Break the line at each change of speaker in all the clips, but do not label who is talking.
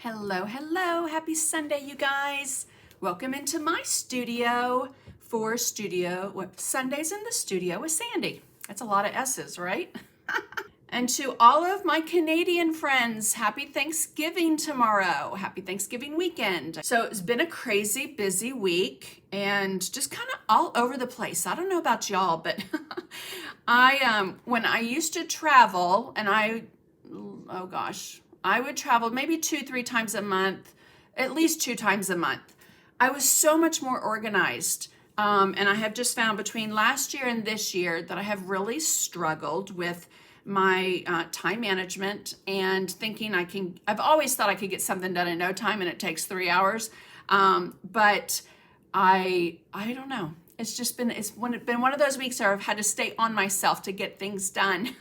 Hello, hello. Happy Sunday, you guys. Welcome into my studio for Sundays in the studio with Sandy. That's a lot of S's, right? And to all of my Canadian friends, happy Thanksgiving tomorrow. Happy Thanksgiving weekend. So it's been a crazy busy week and just kind of all over the place. I don't know about y'all, but when I used to travel and I would travel maybe 2-3 times a month, at least 2 times a month. I was so much more organized. And I have just found between last year and this year that I have really struggled with my time management and thinking I've always thought I could get something done in no time and it takes 3 hours. But I don't know. It's been one of those weeks where I've had to stay on myself to get things done.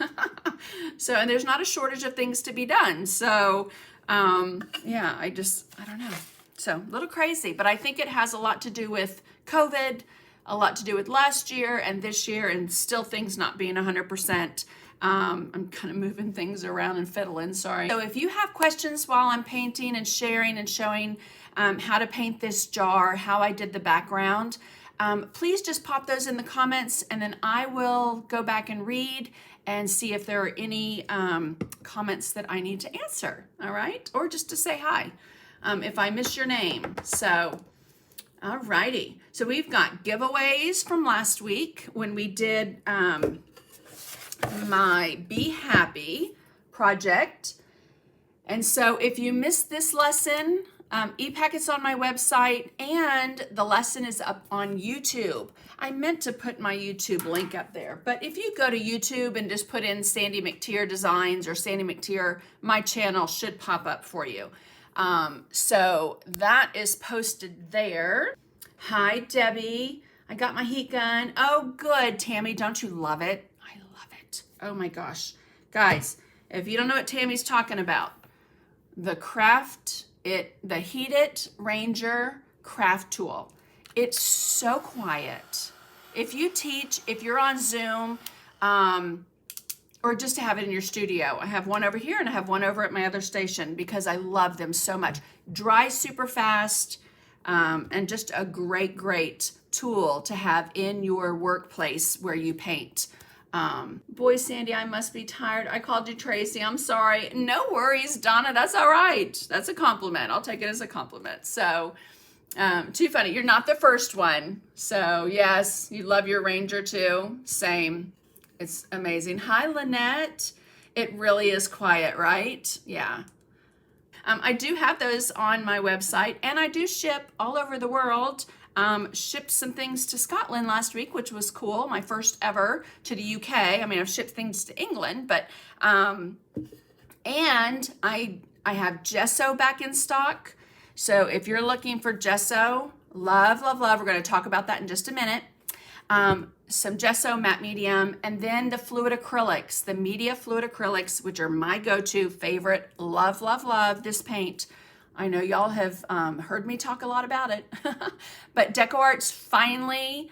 And there's not a shortage of things to be done. So, I don't know. So a little crazy, but I think it has a lot to do with COVID, a lot to do with last year and this year, and still things not being 100%. I'm kind of moving things around and fiddling, sorry. So if you have questions while I'm painting and sharing and showing how to paint this jar, how I did the background, please just pop those in the comments and then I will go back and read and see if there are any comments that I need to answer, all right? Or just to say hi if I miss your name. So, all righty. So we've got giveaways from last week when we did my Be Happy project. And so if you missed this lesson, e-packet's on my website and the lesson is up on YouTube. I meant to put my YouTube link up there, but if you go to YouTube and just put in Sandy McTier Designs or Sandy McTier, my channel should pop up for you. So that is posted there. Hi, Debbie. I got my heat gun. Oh, good, Tammy. Don't you love it? I love it. Oh my gosh. Guys, if you don't know what Tammy's talking about, the Heat It Ranger craft tool. It's so quiet. If you teach, if you're on Zoom, or just to have it in your studio. I have one over here and I have one over at my other station because I love them so much. Dries super fast, and just a great tool to have in your workplace where you paint. Boy, Sandy, I must be tired. I called you Tracy. I'm sorry. No worries, Donna. That's all right. That's a compliment. I'll take it as a compliment. So, too funny. You're not the first one. So, yes, you love your Ranger too. Same. It's amazing. Hi, Lynette. It really is quiet, right? Yeah. I do have those on my website, and I do ship all over the world. Shipped some things to Scotland last week, which was cool. My first ever to the UK. I mean, I've shipped things to England, but and I have gesso back in stock. So if you're looking for gesso, love. We're going to talk about that in just a minute. Some gesso matte medium, and then the fluid acrylics, the media fluid acrylics, which are my go-to favorite. Love this paint. I know y'all have heard me talk a lot about it, but DecoArt's finally,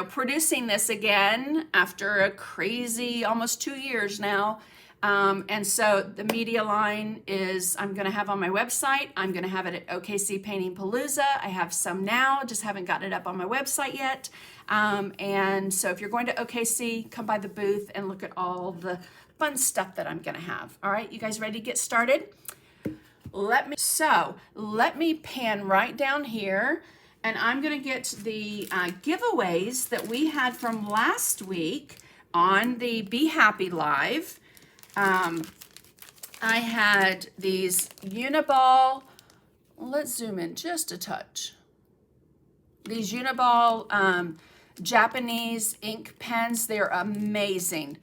producing this again after a crazy almost 2 years now. And so the media line is, I'm going to have on my website. I'm going to have it at OKC Painting Palooza. I have some now, just haven't gotten it up on my website yet. And so if you're going to OKC, come by the booth and look at all the fun stuff that I'm going to have. All right, you guys ready to get started? Let me pan right down here, and I'm going to get the giveaways that we had from last week on the Be Happy Live. I had these Uniball, let's zoom in just a touch. These Uniball Japanese ink pens, they're amazing.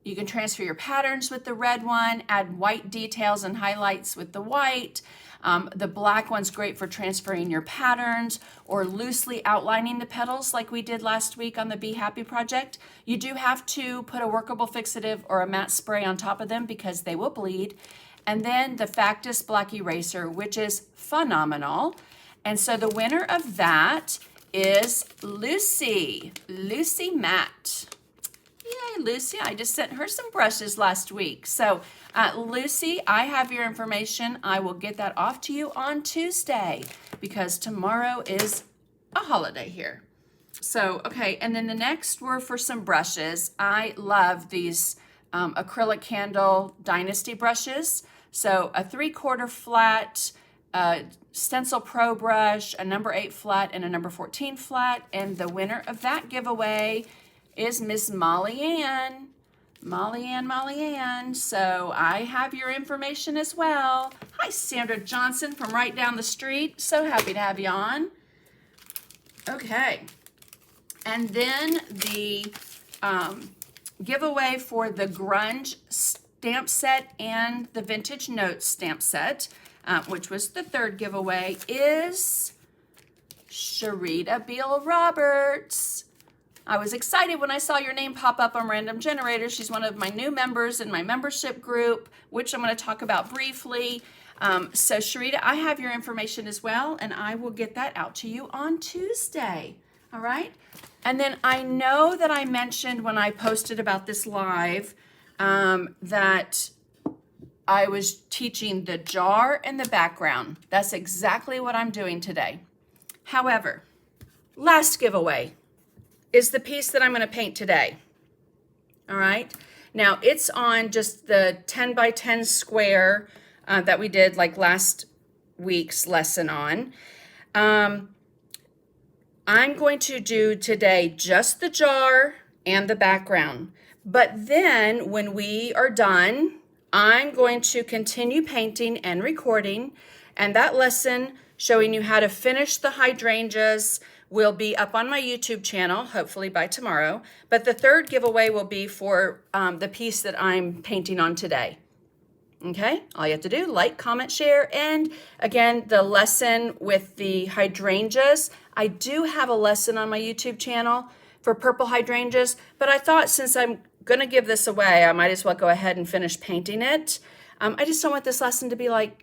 You can transfer your patterns with the red one, add white details and highlights with the white. The black one's great for transferring your patterns or loosely outlining the petals like we did last week on the Be Happy project. You do have to put a workable fixative or a matte spray on top of them because they will bleed. And then the Factus Black Eraser, which is phenomenal. And so the winner of that is Lucy Matte. Yay, Lucy. I just sent her some brushes last week. So, Lucy, I have your information. I will get that off to you on Tuesday because tomorrow is a holiday here. So, okay, and then the next were for some brushes. I love these acrylic candle dynasty brushes. So a 3/4 flat, stencil pro brush, a number 8 flat, and a number 14 flat. And the winner of that giveaway is Miss Molly Ann. Molly Ann. So I have your information as well. Hi, Sandra Johnson from right down the street. So happy to have you on. Okay. And then the giveaway for the Grunge stamp set and the Vintage Notes stamp set, which was the third giveaway, is Sharita Beal Roberts. I was excited when I saw your name pop up on Random Generator. She's one of my new members in my membership group, which I'm going to talk about briefly. So Sharita, I have your information as well, and I will get that out to you on Tuesday. All right? And then I know that I mentioned when I posted about this live that I was teaching the jar and the background. That's exactly what I'm doing today. However, last giveaway is the piece that I'm going to paint today. All right. Now it's on just the 10 by 10 square that we did like last week's lesson on. I'm going to do today just the jar and the background. But then when we are done, I'm going to continue painting and recording. And that lesson showing you how to finish the hydrangeas will be up on my YouTube channel, hopefully by tomorrow. But the third giveaway will be for the piece that I'm painting on today. Okay, all you have to do, like, comment, share, and again, the lesson with the hydrangeas. I do have a lesson on my YouTube channel for purple hydrangeas, but I thought since I'm gonna give this away, I might as well go ahead and finish painting it. I just don't want this lesson to be like,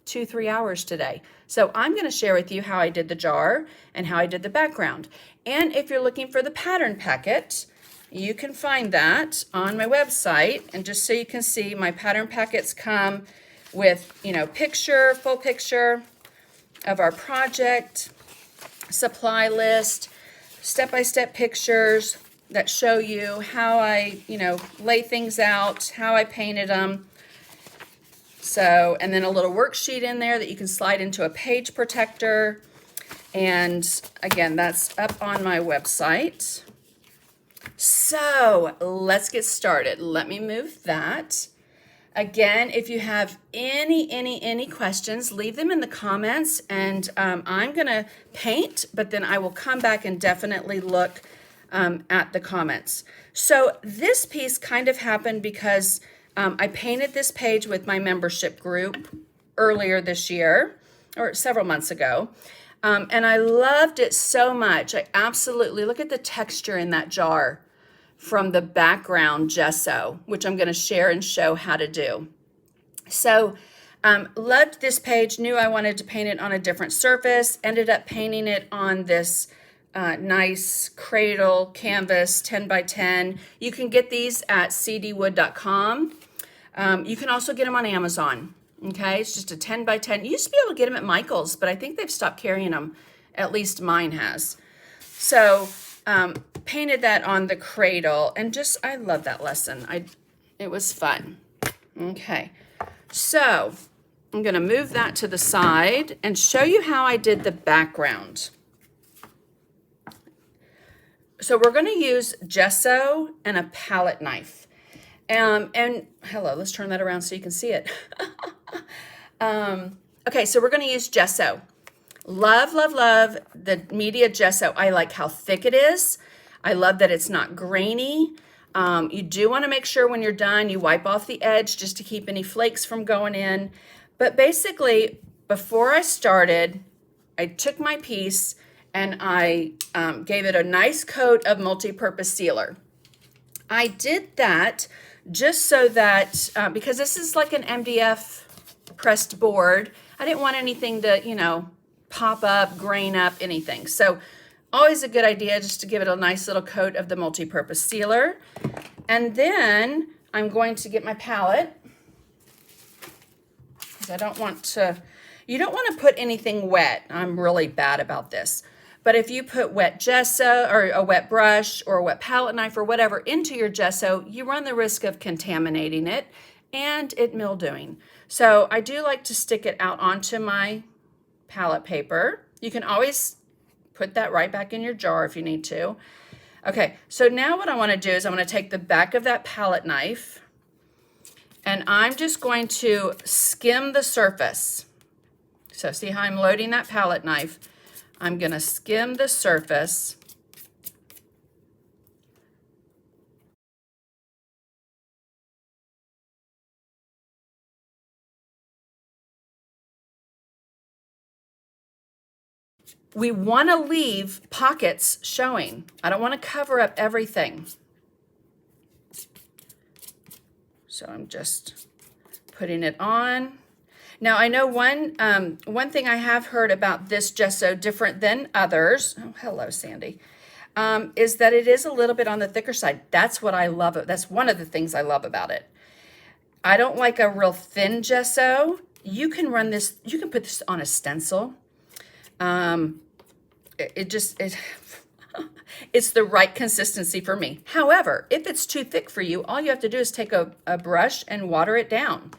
2-3 hours today. So I'm gonna share with you how I did the jar and how I did the background. And if you're looking for the pattern packet, you can find that on my website. And just so you can see, my pattern packets come with, full picture of our project, supply list, step-by-step pictures that show you how I, lay things out, how I painted them. So, and then a little worksheet in there that you can slide into a page protector. And again, that's up on my website. So let's get started. Let me move that. Again, if you have any questions, leave them in the comments, and I'm gonna paint, but then I will come back and definitely look at the comments. So this piece kind of happened because I painted this page with my membership group earlier this year, or several months ago. And I loved it so much. I absolutely, look at the texture in that jar from the background gesso, which I'm going to share and show how to do. So loved this page, knew I wanted to paint it on a different surface, ended up painting it on this nice cradle canvas 10 by 10. You can get these at cdwood.com. You can also get them on Amazon. Okay, it's just a 10 by 10. You used to be able to get them at Michael's, but I think they've stopped carrying them. At least mine has. So painted that on the cradle, and just, I love that lesson. It was fun. Okay, so I'm gonna move that to the side and show you how I did the background. So we're gonna use gesso and a palette knife. And hello, let's turn that around so you can see it. Okay, so we're gonna use gesso. Love the media gesso. I like how thick it is. I love that it's not grainy. You do wanna make sure when you're done, you wipe off the edge just to keep any flakes from going in. But basically, before I started, I took my piece and I gave it a nice coat of multi-purpose sealer. I did that just so that, because this is like an MDF pressed board, I didn't want anything to, pop up, grain up, anything. So always a good idea just to give it a nice little coat of the multi-purpose sealer. And then I'm going to get my palette, because I don't want to, you don't want to put anything wet. I'm really bad about this. But if you put wet gesso or a wet brush or a wet palette knife or whatever into your gesso, you run the risk of contaminating it and it mildewing. So I do like to stick it out onto my palette paper. You can always put that right back in your jar if you need to. Okay, so now what I want to do is I'm going to take the back of that palette knife and I'm just going to skim the surface. So see how I'm loading that palette knife? I'm going to skim the surface. We want to leave pockets showing. I don't want to cover up everything. So I'm just putting it on. Now I know one thing I have heard about this gesso different than others, oh hello Sandy, is that it is a little bit on the thicker side. That's what I love. That's one of the things I love about it. I don't like a real thin gesso. You can run this, you can put this on a stencil. It's the right consistency for me. However, if it's too thick for you, all you have to do is take a brush and water it down.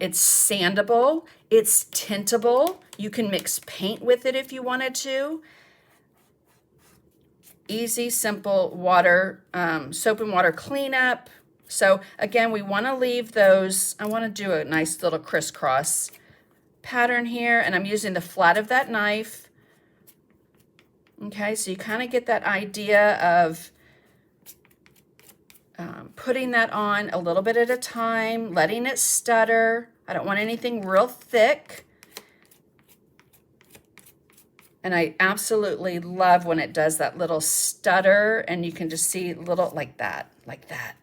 It's sandable, it's tintable. You can mix paint with it if you wanted to. Easy, simple water, soap and water cleanup. So again, we want to leave those. I want to do a nice little crisscross pattern here, and I'm using the flat of that knife. Okay, so you kind of get that idea of putting that on a little bit at a time, letting it stutter. I don't want anything real thick. And I absolutely love when it does that little stutter, and you can just see little like that, like that.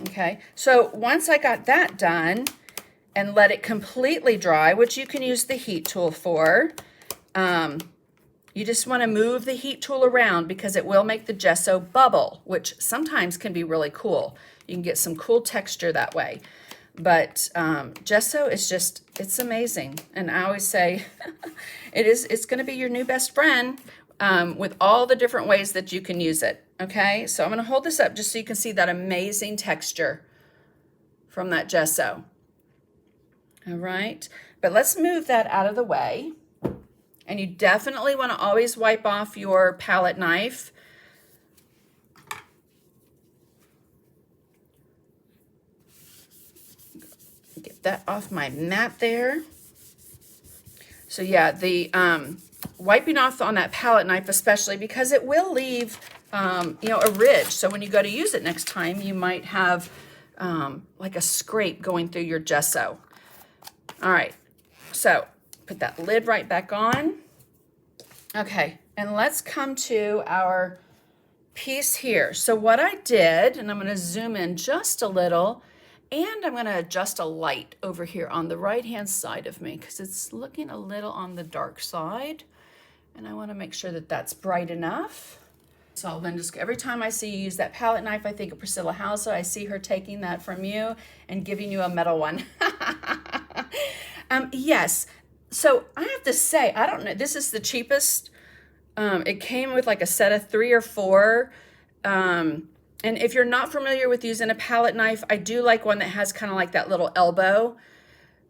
Okay, so once I got that done and let it completely dry, which you can use the heat tool for, you just want to move the heat tool around because it will make the gesso bubble, which sometimes can be really cool. You can get some cool texture that way. But gesso is just, it's amazing. And I always say it's going to be your new best friend with all the different ways that you can use it. Okay, so I'm going to hold this up just so you can see that amazing texture from that gesso. All right, but let's move that out of the way. And you definitely want to always wipe off your palette knife. Get that off my mat there. So yeah, the wiping off on that palette knife especially, because it will leave you know, a ridge. So when you go to use it next time, you might have like a scrape going through your gesso. All right, so put that lid right back on. Okay, and let's come to our piece here. So what I did, and I'm going to zoom in just a little, and I'm going to adjust a light over here on the right-hand side of me because it's looking a little on the dark side, and I want to make sure that that's bright enough. So then just every time I see you use that palette knife, I think of Priscilla Hauser. I see her taking that from you and giving you a metal one. Yes, so I have to say, I don't know, this is the cheapest. It came with like a set of 3 or 4. And if you're not familiar with using a palette knife, I do like one that has kind of like that little elbow,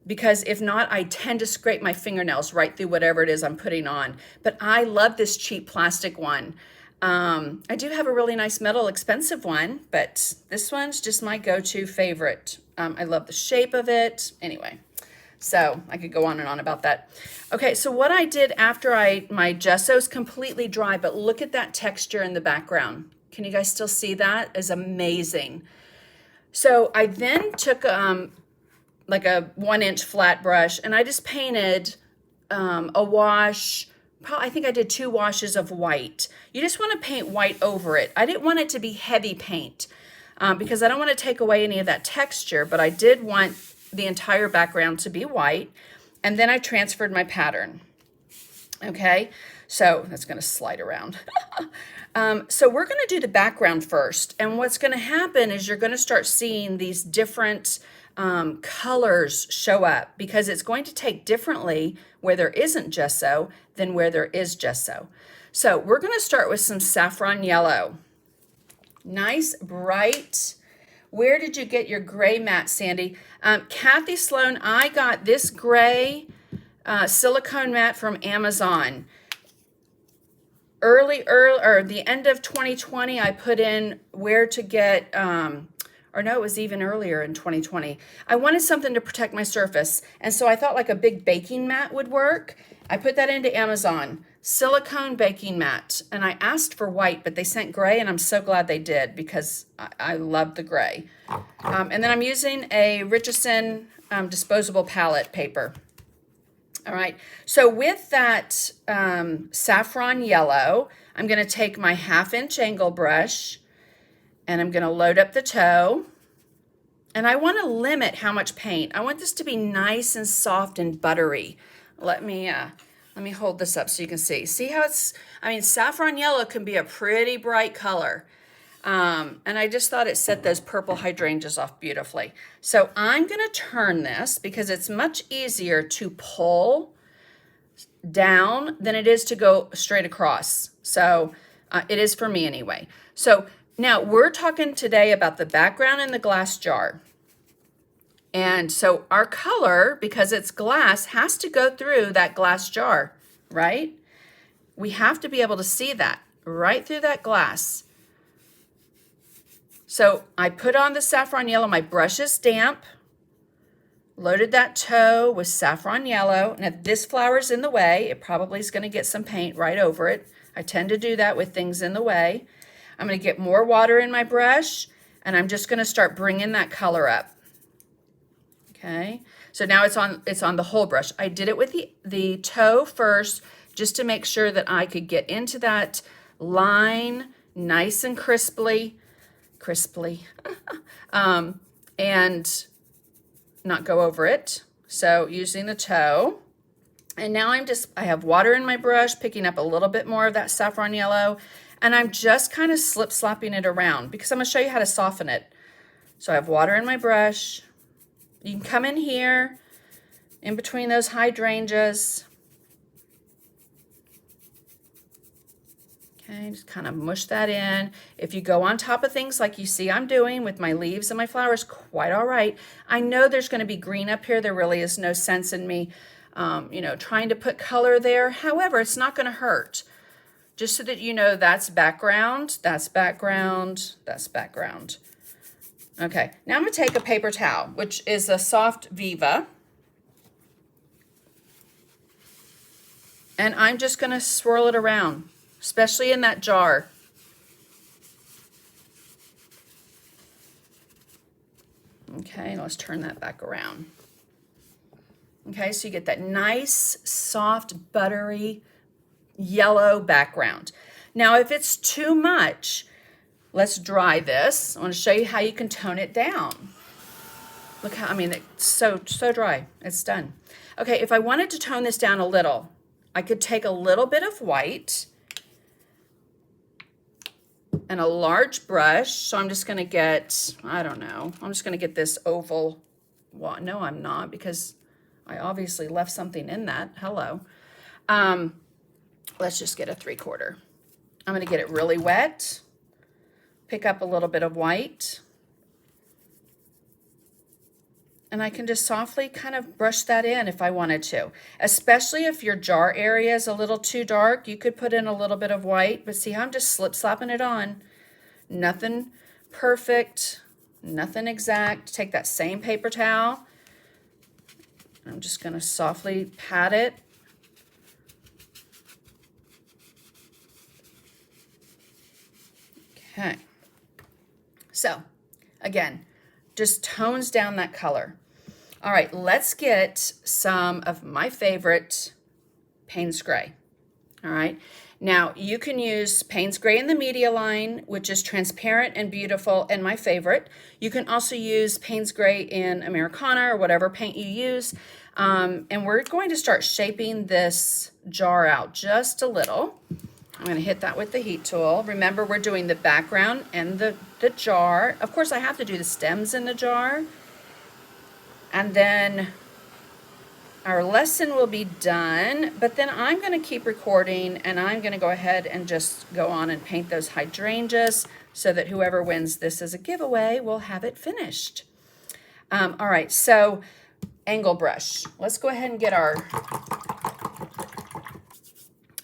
because if not, I tend to scrape my fingernails right through whatever it is I'm putting on. But I love this cheap plastic one. I do have a really nice metal expensive one, but this one's just my go-to favorite. I love the shape of it. Anyway, so I could go on and on about that. Okay, so what I did after my gesso's completely dry, but look at that texture in the background. Can you guys still see that? It's amazing. So I then took like a 1-inch flat brush, and I just painted a wash. I think I did 2 washes of white. You just want to paint white over it. I didn't want it to be heavy paint because I don't want to take away any of that texture, but I did want the entire background to be white. And then I transferred my pattern. Okay, so that's going to slide around. So we're going to do the background first. And what's going to happen is you're going to start seeing these different colors show up, because it's going to take differently where there isn't gesso than where there is gesso. So we're going to start with some saffron yellow. Nice, bright. Where did you get your gray mat, Sandy? Kathy Sloan, I got this gray silicone mat from Amazon. Or the end of 2020, I put in where to get, or no, it was even earlier in 2020. I wanted something to protect my surface. And so I thought like a big baking mat would work. I put that into Amazon, silicone baking mat. And I asked for white, but they sent gray, and I'm so glad they did, because I love the gray. And then I'm using a Richardson disposable palette paper. All right, so with that saffron yellow, I'm going to take my 1/2-inch angle brush, and I'm going to load up the toe. And I want to limit how much paint. I want this to be nice and soft and buttery. Let me hold this up so you can see. See how it's, I mean, saffron yellow can be a pretty bright color. And I just thought it set those purple hydrangeas off beautifully. So I'm going to turn this, because it's much easier to pull down than it is to go straight across. So it is for me anyway. So now we're talking today about the background in the glass jar. And so our color, because it's glass, has to go through that glass jar, right? We have to be able to see that right through that glass. So I put on the saffron yellow. My brush is damp. Loaded that toe with saffron yellow. And if this flower's in the way, it probably is going to get some paint right over it. I tend to do that with things in the way. I'm going to get more water in my brush, and I'm just going to start bringing that color up. Okay, so now it's on the whole brush. I did it with the toe first, just to make sure that I could get into that line nice and crisply, and not go over it. So using the toe. And now I have water in my brush, picking up a little bit more of that saffron yellow, and I'm just kind of slip-slapping it around, because I'm going to show you how to soften it. So I have water in my brush. You can come in here, in between those hydrangeas. Okay, just kind of mush that in. If you go on top of things like you see I'm doing with my leaves and my flowers, quite all right. I know there's going to be green up here. There really is no sense in me, trying to put color there. However, it's not going to hurt. Just so that you know, that's background, that's background, that's background. Okay, now I'm going to take a paper towel, which is a soft Viva. And I'm just going to swirl it around, especially in that jar. Okay, let's turn that back around. Okay, so you get that nice, soft, buttery, yellow background. Now, if it's too much, let's dry this. I want to show you how you can tone it down. Look how, it's so dry. It's done. Okay, if I wanted to tone this down a little, I could take a little bit of white and a large brush. So I'm just going to get, I'm just going to get this oval. Well, no, I'm not, because I obviously left something in that. Hello. Let's just get a 3/4. I'm going to get it really wet. Pick up a little bit of white. And I can just softly kind of brush that in if I wanted to. Especially if your jar area is a little too dark, you could put in a little bit of white. But see how I'm just slip-slapping it on. Nothing perfect, nothing exact. Take that same paper towel. I'm just going to softly pat it. Okay. So, again, just tones down that color. All right, let's get some of my favorite Payne's Gray. All right. Now, you can use Payne's Gray in the media line, which is transparent and beautiful and my favorite. You can also use Payne's Gray in Americana or whatever paint you use. And we're going to start shaping this jar out just a little. I'm going to hit that with the heat tool. Remember, we're doing the background and the jar. Of course, I have to do the stems in the jar. And then our lesson will be done, but then I'm going to keep recording, and I'm going to go ahead and just go on and paint those hydrangeas so that whoever wins this as a giveaway will have it finished. All right, so angle brush. Let's go ahead and get our...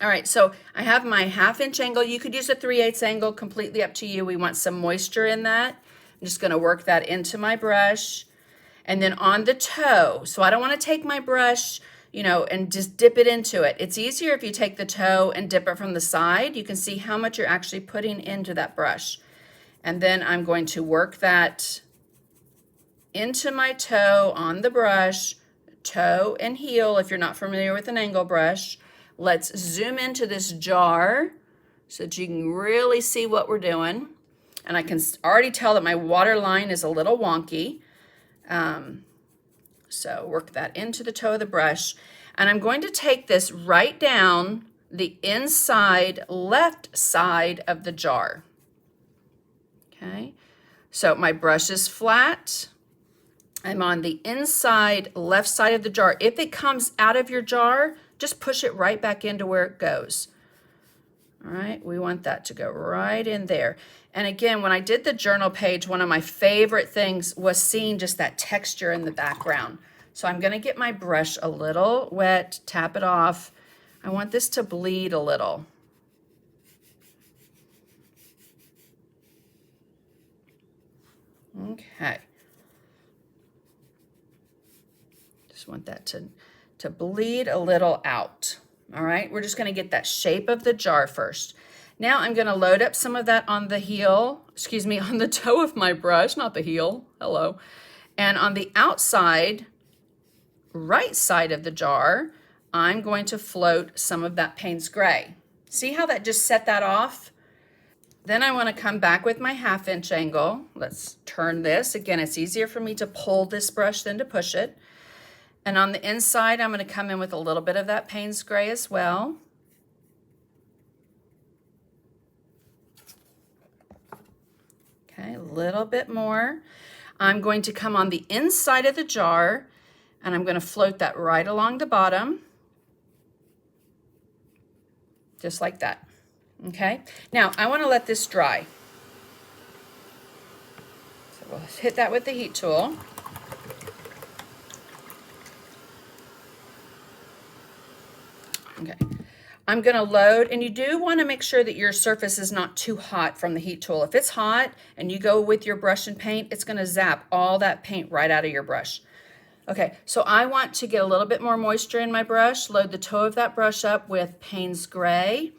All right, so I have my 1/2 inch angle. You could use a 3/8 angle, completely up to you. We want some moisture in that. I'm just going to work that into my brush. And then on the toe, so I don't want to take my brush, you know, and just dip it into it. It's easier if you take the toe and dip it from the side. You can see how much you're actually putting into that brush. And then I'm going to work that into my toe on the brush, toe and heel if you're not familiar with an angle brush. Let's zoom into this jar so that you can really see what we're doing. And I can already tell that my water line is a little wonky. So work that into the toe of the brush. And I'm going to take this right down the inside left side of the jar. Okay, so my brush is flat. I'm on the inside left side of the jar. If it comes out of your jar, just push it right back into where it goes. All right, we want that to go right in there. And again, when I did the journal page, one of my favorite things was seeing just that texture in the background. So I'm going to get my brush a little wet, tap it off. I want this to bleed a little. Okay. Just want that to bleed a little out. All right, we're just going to get that shape of the jar first. Now I'm going to load up some of that on the heel, excuse me, on the toe of my brush, not the heel, hello. And on the outside, right side of the jar, I'm going to float some of that Payne's Gray. See how that just set that off? Then I want to come back with my 1/2 inch angle. Let's turn this. Again, it's easier for me to pull this brush than to push it. And on the inside, I'm going to come in with a little bit of that Payne's Gray as well. Okay, a little bit more. I'm going to come on the inside of the jar, and I'm going to float that right along the bottom. Just like that. Okay, now I want to let this dry. So we'll hit that with the heat tool. Okay, I'm going to load, and you do want to make sure that your surface is not too hot from the heat tool. If it's hot and you go with your brush and paint, it's going to zap all that paint right out of your brush. Okay, so I want to get a little bit more moisture in my brush, load the toe of that brush up with Payne's Gray.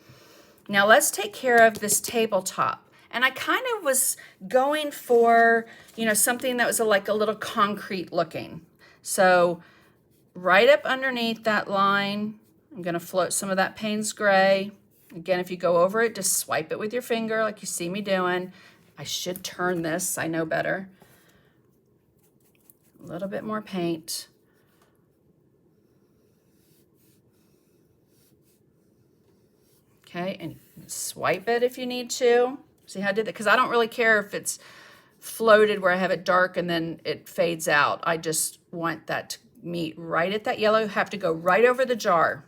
Now let's take care of this tabletop. And I kind of was going for, you know, something that was like a little concrete looking. So right up underneath that line, I'm going to float some of that Payne's Gray. Again, if you go over it, just swipe it with your finger like you see me doing. I should turn this, I know better. A little bit more paint. Okay, and swipe it if you need to. See how I did that? Because I don't really care if it's floated where I have it dark and then it fades out. I just want that to meet right at that yellow. Have to go right over the jar.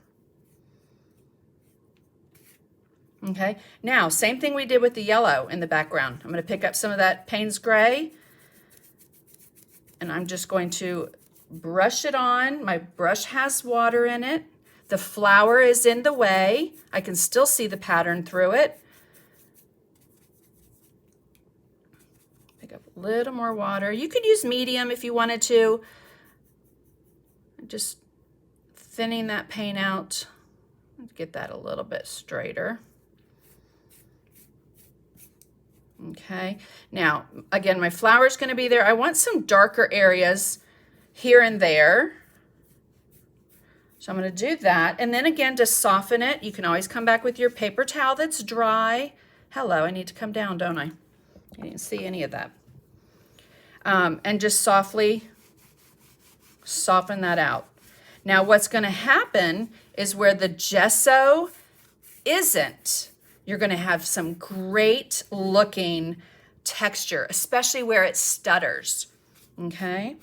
Okay, now same thing we did with the yellow in the background. I'm going to pick up some of that Payne's Gray, and I'm just going to brush it on. My brush has water in it. The flower is in the way. I can still see the pattern through it. Pick up a little more water. You could use medium if you wanted to. Just thinning that paint out. Get that a little bit straighter. Okay, now again, my flower is going to be there. I want some darker areas here and there. So I'm going to do that. And then again, to soften it, you can always come back with your paper towel that's dry. Hello, I need to come down, don't I? You didn't see any of that. And just softly soften that out. Now what's going to happen is where the gesso isn't. You're going to have some great looking texture, especially where it stutters. Okay.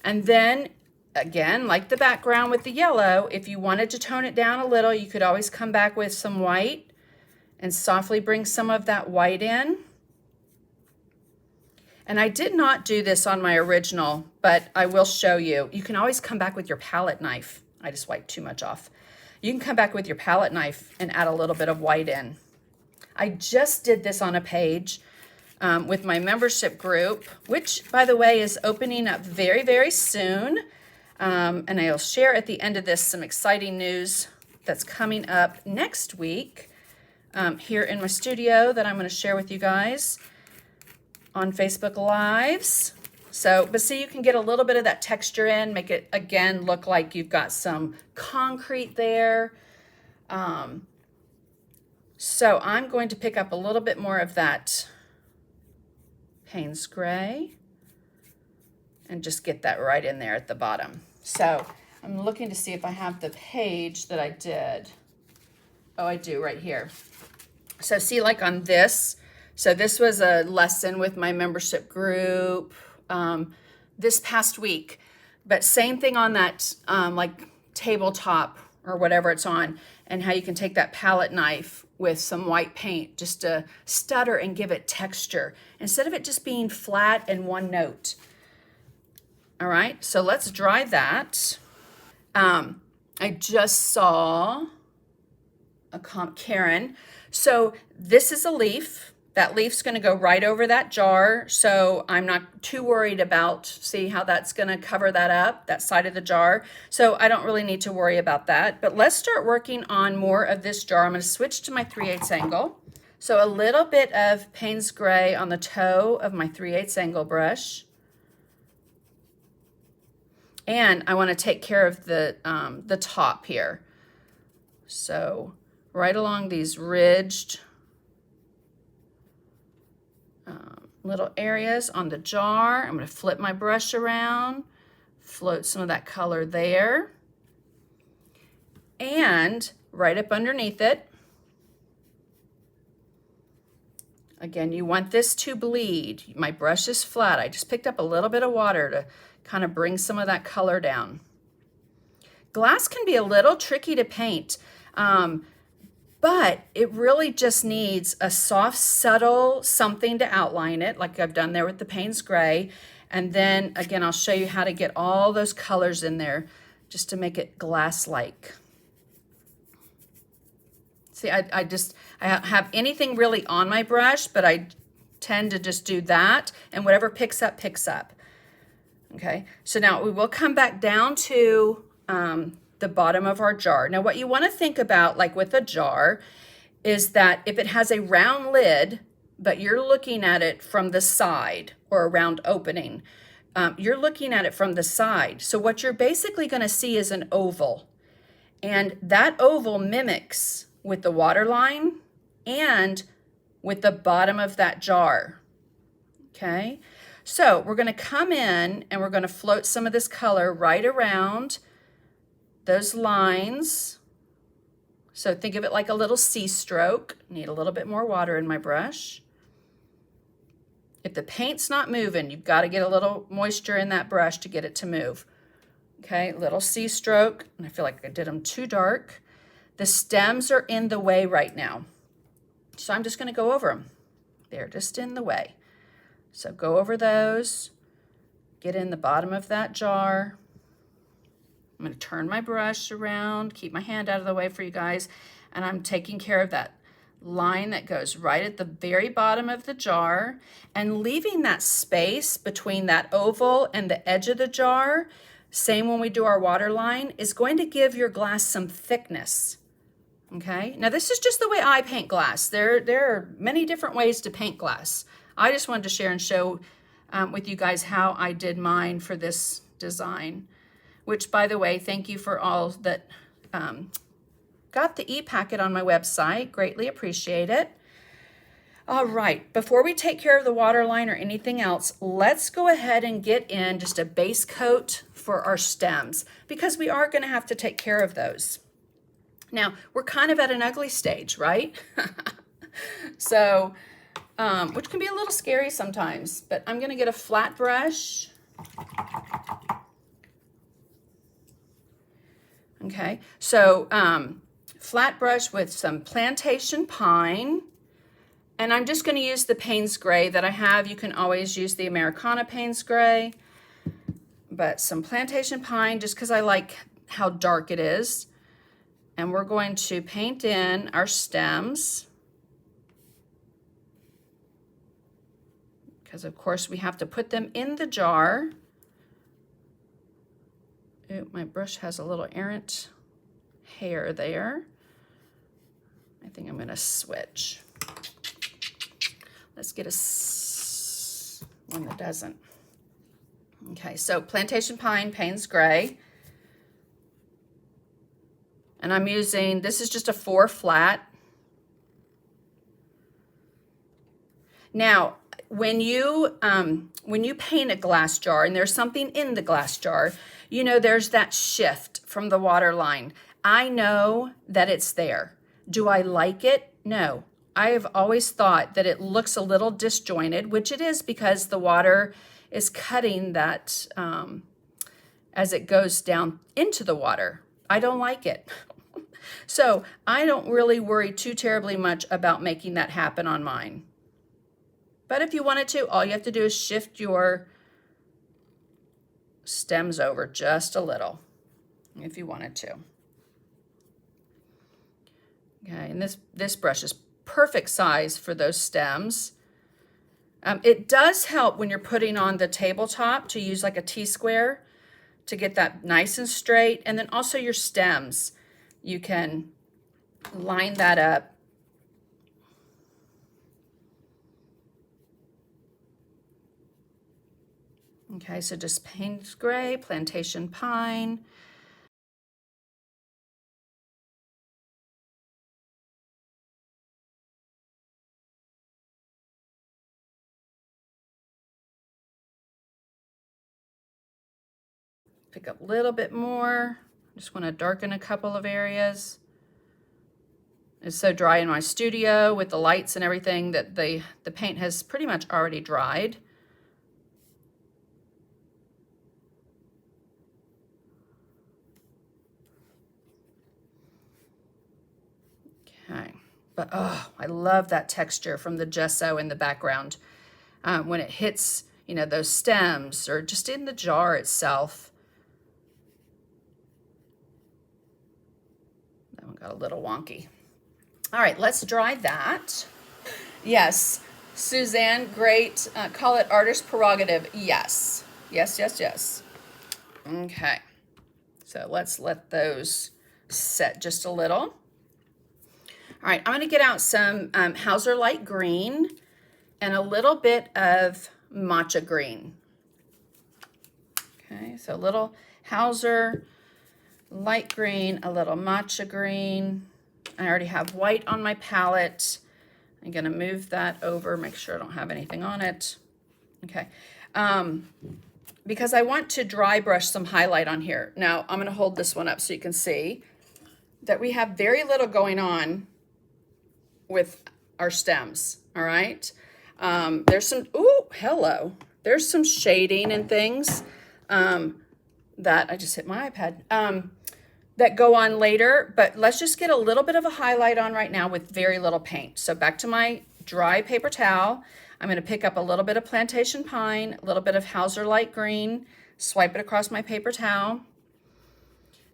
And then again, like the background with the yellow, if you wanted to tone it down a little, you could always come back with some white and softly bring some of that white in. And I did not do this on my original, but I will show you. You can always come back with your palette knife. I just wiped too much off. You can come back with your palette knife and add a little bit of white in. I just did this on a page with my membership group, which, by the way, is opening up very, very soon. And I'll share at the end of this some exciting news that's coming up next week here in my studio that I'm going to share with you guys on Facebook Lives. So, but see, you can get a little bit of that texture in, make it, again, look like you've got some concrete there. So I'm going to pick up a little bit more of that Payne's Gray and just get that right in there at the bottom. So I'm looking to see if I have the page that I did. Oh, I do right here. So see, like on this, so this was a lesson with my membership group this past week, but same thing on that like tabletop or whatever it's on, and how you can take that palette knife with some white paint just to stutter and give it texture instead of it just being flat and one note. All right, so let's dry that. I just saw Karen. So this is a leaf. That leaf's going to go right over that jar. So I'm not too worried about, see how that's going to cover that up, that side of the jar. So I don't really need to worry about that. But let's start working on more of this jar. I'm going to switch to my 3/8 angle. So a little bit of Payne's Gray on the toe of my 3/8 angle brush. And I want to take care of the top here. So right along these ridged little areas on the jar. I'm going to flip my brush around, float some of that color there. And right up underneath it, again, you want this to bleed. My brush is flat. I just picked up a little bit of water to kind of bring some of that color down. Glass can be a little tricky to paint, but it really just needs a soft, subtle something to outline it, like I've done there with the Payne's Gray. And then again, I'll show you how to get all those colors in there just to make it glass-like. See, I have anything really on my brush, but I tend to just do that, and whatever picks up, picks up. Okay, so now we will come back down to the bottom of our jar. Now what you want to think about, like with a jar, is that if it has a round lid, but you're looking at it from the side, or a round opening, you're looking at it from the side. So what you're basically going to see is an oval. And that oval mimics with the water line and with the bottom of that jar. Okay, so we're going to come in and we're going to float some of this color right around those lines. So think of it like a little C stroke. Need a little bit more water in my brush. If the paint's not moving, you've got to get a little moisture in that brush to get it to move. Okay, little C stroke, and I feel like I did them too dark. The stems are in the way right now, so I'm just going to go over them. They're just in the way. So go over those, get in the bottom of that jar. I'm going to turn my brush around, keep my hand out of the way for you guys, and I'm taking care of that line that goes right at the very bottom of the jar, and leaving that space between that oval and the edge of the jar, same when we do our water line, is going to give your glass some thickness. Okay, now this is just the way I paint glass. There are many different ways to paint glass. I just wanted to share and show with you guys how I did mine for this design, which, by the way, thank you for all that got the e-packet on my website. Greatly appreciate it. All right, before we take care of the water line or anything else, let's go ahead and get in just a base coat for our stems because we are going to have to take care of those. Now, we're kind of at an ugly stage, right? So, which can be a little scary sometimes, but I'm going to get a flat brush. Okay, so flat brush with some plantation pine. And I'm just going to use the Payne's Gray that I have. You can always use the Americana Payne's Gray. But some plantation pine just because I like how dark it is. And we're going to paint in our stems. Because of course we have to put them in the jar. Ooh, my brush has a little errant hair there. I think I'm going to switch. Let's get one that doesn't. Okay, so plantation pine, Payne's Gray. And I'm using, this is just a 4 flat. Now, when you paint a glass jar and there's something in the glass jar, you know there's that shift from the water line. I know that it's there. Do I like it? No. I have always thought that it looks a little disjointed, which it is because the water is cutting that as it goes down into the water. I don't like it. So I don't really worry too terribly much about making that happen on mine. But if you wanted to, all you have to do is shift your stems over just a little, if you wanted to. Okay, and this brush is perfect size for those stems. It does help when you're putting on the tabletop to use like a T-square to get that nice and straight. And then also your stems, you can line that up. Okay, so just Payne's Gray, plantation pine. Pick up a little bit more. Just want to darken a couple of areas. It's so dry in my studio with the lights and everything that the paint has pretty much already dried. Okay, but oh, I love that texture from the gesso in the background. When it hits, you know, those stems or just in the jar itself. That one got a little wonky. All right, let's dry that. Yes, Suzanne, great. Call it artist prerogative. Yes, yes, yes, yes. Okay, so let's let those set just a little. All right, I'm going to get out some Hauser Light Green and a little bit of Matcha Green. Okay, so a little Hauser Light Green, a little Matcha Green. I already have white on my palette. I'm going to move that over, make sure I don't have anything on it. Okay, because I want to dry brush some highlight on here. Now, I'm going to hold this one up so you can see that we have very little going on with our stems, all right? There's some, ooh, hello. There's some shading and things that, I just hit my iPad, that go on later, but let's just get a little bit of a highlight on right now with very little paint. So back to my dry paper towel, I'm gonna pick up a little bit of plantation pine, a little bit of Hauser Light Green, swipe it across my paper towel,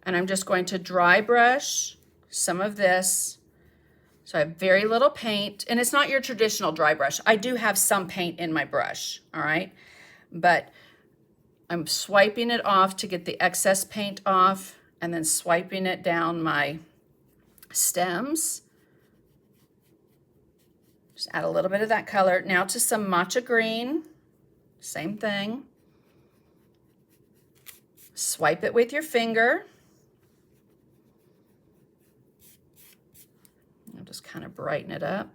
and I'm just going to dry brush some of this. So I have very little paint, and it's not your traditional dry brush. I do have some paint in my brush, all right? But I'm swiping it off to get the excess paint off, and then swiping it down my stems. Just add a little bit of that color. Now to some Matcha Green, same thing. Swipe it with your finger. I'll just kind of brighten it up.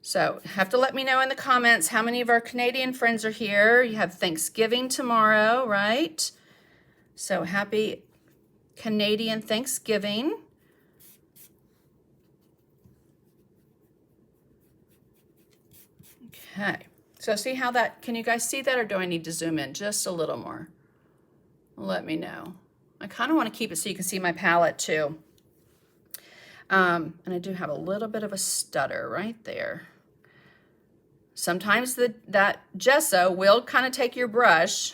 So have to let me know in the comments how many of our Canadian friends are here. You have Thanksgiving tomorrow, right? So happy Canadian Thanksgiving. Okay, so see how that, can you guys see that, or do I need to zoom in just a little more? Let me know. I kind of want to keep it so you can see my palette too. And I do have a little bit of a stutter right there. Sometimes that gesso will kind of take your brush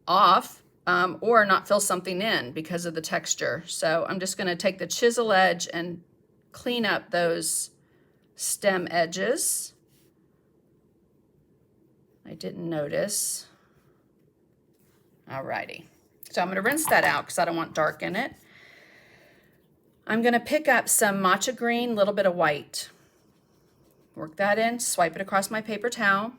off or not fill something in because of the texture. So I'm just going to take the chisel edge and clean up those stem edges. I didn't notice. Alrighty. So I'm going to rinse that out because I don't want dark in it. I'm going to pick up some matcha green, a little bit of white. Work that in, swipe it across my paper towel.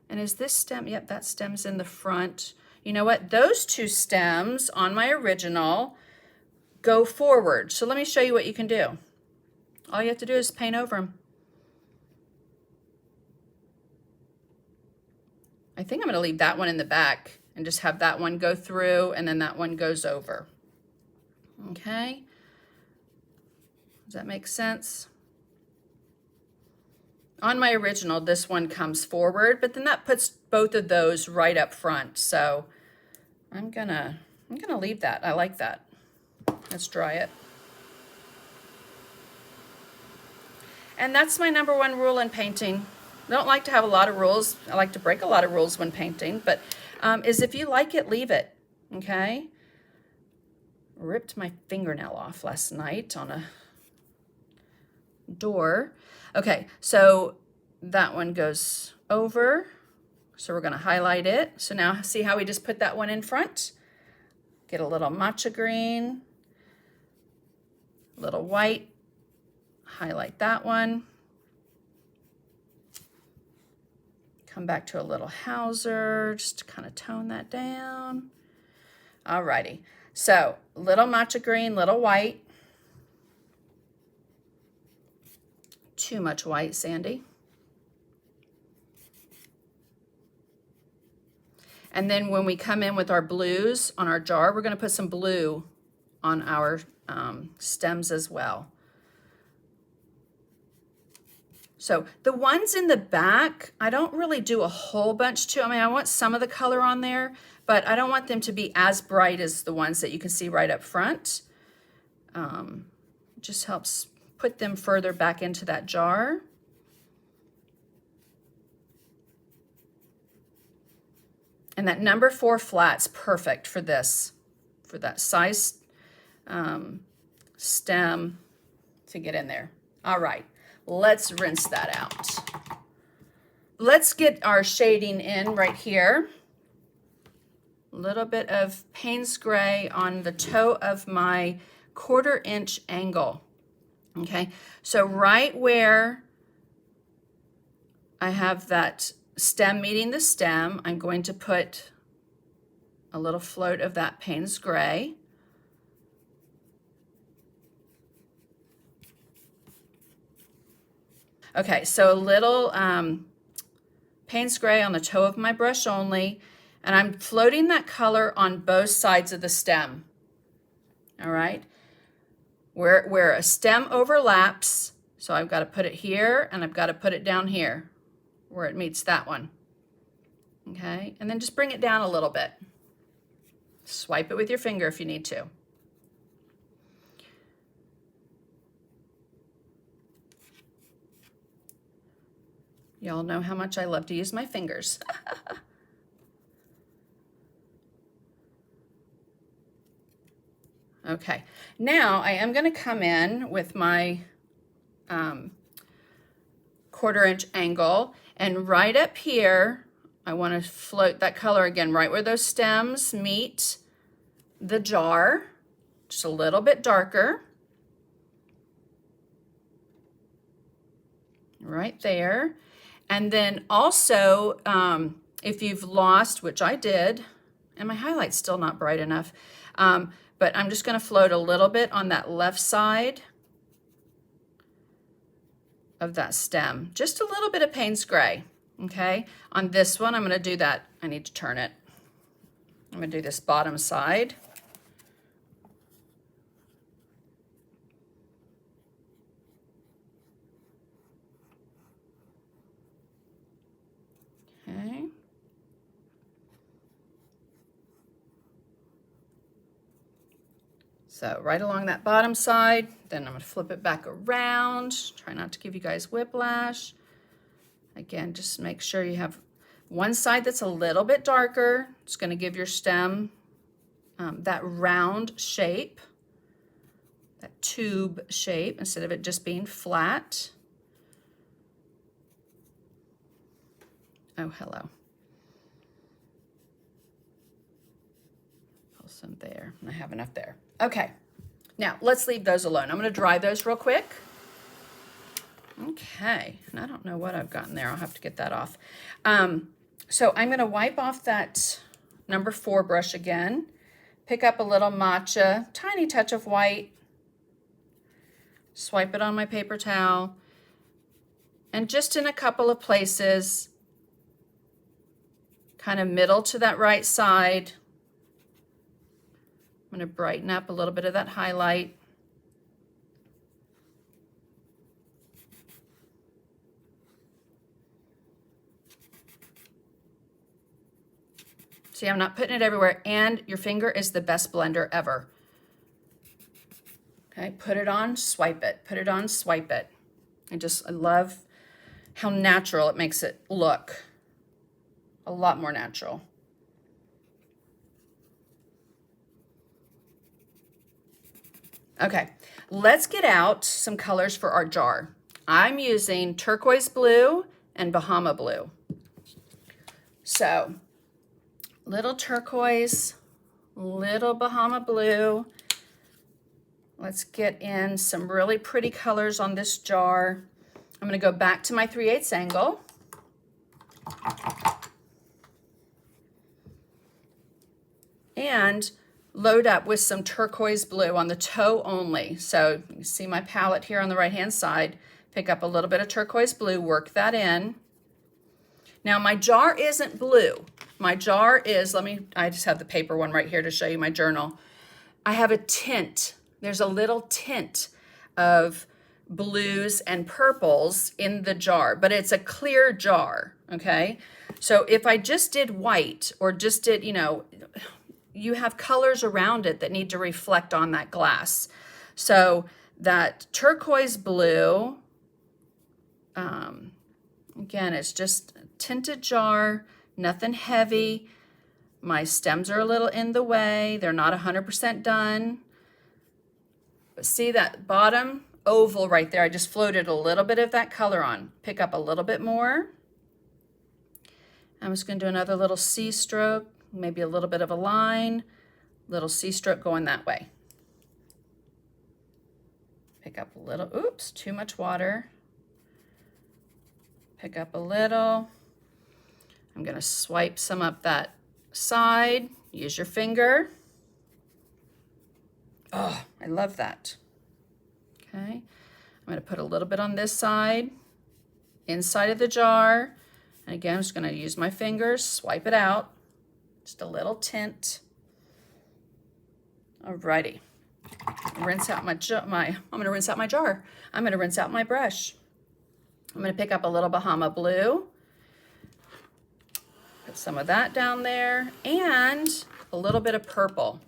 And is this stem? Yep, that stem's in the front. You know what? Those two stems on my original go forward. So let me show you what you can do. All you have to do is paint over them. I think I'm going to leave that one in the back and just have that one go through, and then that one goes over. Okay? Does that make sense? On my original, this one comes forward, but then that puts both of those right up front. So I'm gonna leave that. I like that. Let's dry it. And that's my #1 rule in painting. I don't like to have a lot of rules. I like to break a lot of rules when painting, but is if you like it, leave it, okay? Ripped my fingernail off last night on a door. Okay, so that one goes over. So we're gonna highlight it. So now see how we just put that one in front? Get a little matcha green, a little white, highlight that one. Come back to a little Hauser, just to kind of tone that down. Alrighty, so little matcha green, little white. Too much white, Sandy. And then when we come in with our blues on our jar, we're going to put some blue on our stems as well. So the ones in the back, I don't really do a whole bunch to. I mean, I want some of the color on there, but I don't want them to be as bright as the ones that you can see right up front. It just helps put them further back into that jar. And that #4 flat's perfect for this, for that size stem to get in there. All right, let's rinse that out. Let's get our shading in right here. A little bit of Payne's Gray on the toe of my 1/4 inch angle. Okay, so right where I have that stem meeting the stem, I'm going to put a little float of that Payne's Gray. Okay, so a little Payne's Gray on the toe of my brush only, and I'm floating that color on both sides of the stem. All right, where a stem overlaps, so I've got to put it here and I've got to put it down here where it meets that one. Okay, and then just bring it down a little bit. Swipe it with your finger if you need to. Y'all know how much I love to use my fingers. Okay, now I am going to come in with my 1/4 inch angle, and right up here I want to float that color again right where those stems meet the jar, just a little bit darker. Right there. And then also, if you've lost, which I did, and my highlight's still not bright enough, but I'm just going to float a little bit on that left side. of that stem. Just a little bit of Payne's Gray, okay? On this one, I'm gonna do that. I need to turn it. I'm gonna do this bottom side. Okay. So right along that bottom side, then I'm gonna flip it back around. Try not to give you guys whiplash. Again, just make sure you have one side that's a little bit darker. It's gonna give your stem that round shape, that tube shape, instead of it just being flat. Oh, hello. Pull some there, I have enough there. Okay, now let's leave those alone. I'm gonna dry those real quick. Okay, and I don't know what I've gotten there. I'll have to get that off. So I'm gonna wipe off that number 4 brush again, pick up a little matcha, tiny touch of white, swipe it on my paper towel, and just in a couple of places, kind of middle to that right side, I'm going to brighten up a little bit of that highlight. See, I'm not putting it everywhere, and your finger is the best blender ever. Okay, put it on, swipe it. Put it on, swipe it. I love how natural it makes it look. A lot more natural. Okay, let's get out some colors for our jar. I'm using turquoise blue and Bahama blue. So, little turquoise, little Bahama blue. Let's get in some really pretty colors on this jar. I'm gonna go back to my 3/8 angle. And load up with some turquoise blue on the toe only. So you see my palette here on the right-hand side. Pick up a little bit of turquoise blue, work that in. Now my jar isn't blue. My jar is, I just have the paper one right here to show you my journal. I have a tint. There's a little tint of blues and purples in the jar, but it's a clear jar, okay? So if I just did white or just did, you have colors around it that need to reflect on that glass. So that turquoise blue, again, it's just a tinted jar, nothing heavy. My stems are a little in the way. They're not 100% done. But see that bottom oval right there? I just floated a little bit of that color on. Pick up a little bit more. I'm just gonna do another little C stroke. Maybe a little bit of a line, little C stroke going that way. Pick up a little, oops, too much water. Pick up a little. I'm gonna swipe some up that side. Use your finger. Oh, I love that. Okay, I'm gonna put a little bit on this side, inside of the jar. And again, I'm just gonna use my fingers, swipe it out. Just a little tint. Alrighty. Rinse out I'm gonna rinse out my jar. I'm gonna rinse out my brush. I'm gonna pick up a little Bahama blue. Put some of that down there and a little bit of purple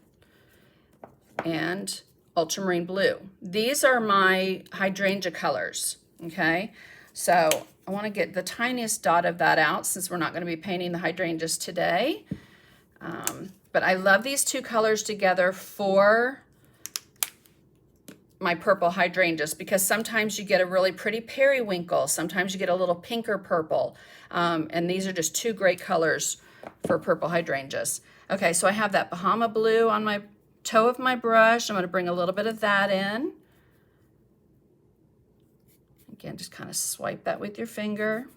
and ultramarine blue. These are my hydrangea colors, okay? So I wanna get the tiniest dot of that out since we're not gonna be painting the hydrangeas today. But I love these two colors together for my purple hydrangeas because sometimes you get a really pretty periwinkle, sometimes you get a little pinker purple, and these are just two great colors for purple hydrangeas. Okay, so I have that Bahama blue on my toe of my brush. I'm going to bring a little bit of that in. Again, just kind of swipe that with your finger.